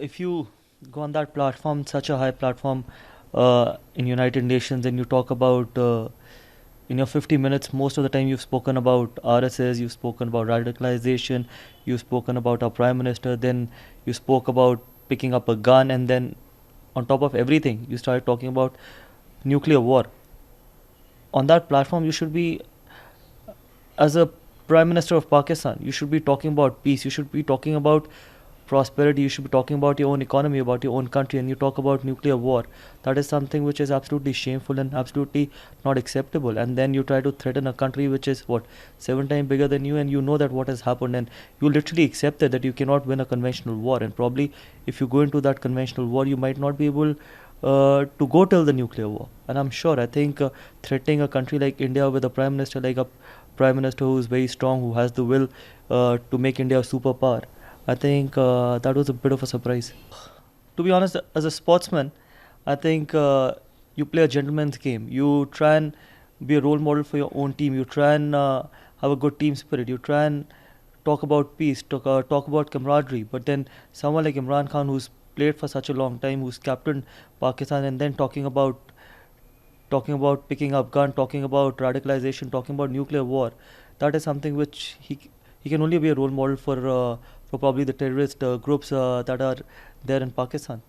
if you go on that platform, such a high platform in United Nations, and you talk about in your 50 minutes, most of the time you've spoken about RSS, you've spoken about radicalization, you've spoken about our Prime Minister, then you spoke about picking up a gun, and then on top of everything, you started talking about nuclear war. On that platform, you should be, as a Prime Minister of Pakistan, you should be talking about peace, you should be talking about prosperity, you should be talking about your own economy, about your own country, and you talk about nuclear war. That is something which is absolutely shameful and absolutely not acceptable. And then you try to threaten a country which is, 7 times bigger than you, and you know that what has happened, and you literally accepted that you cannot win a conventional war. And probably if you go into that conventional war, you might not be able to go till the nuclear war. And I'm sure, I think threatening a country like India with a Prime Minister, like a Prime Minister who is very strong, who has the will to make India a superpower, I think that was a bit of a surprise. To be honest, as a sportsman, I think you play a gentleman's game. You try and be a role model for your own team. You try and have a good team spirit. You try and talk about peace, talk about camaraderie. But then someone like Imran Khan, who's played for such a long time, who's captained Pakistan, and then talking about picking up gun, talking about radicalization, talking about nuclear war, that is something which he can only be a role model for probably the terrorist groups that are there in Pakistan.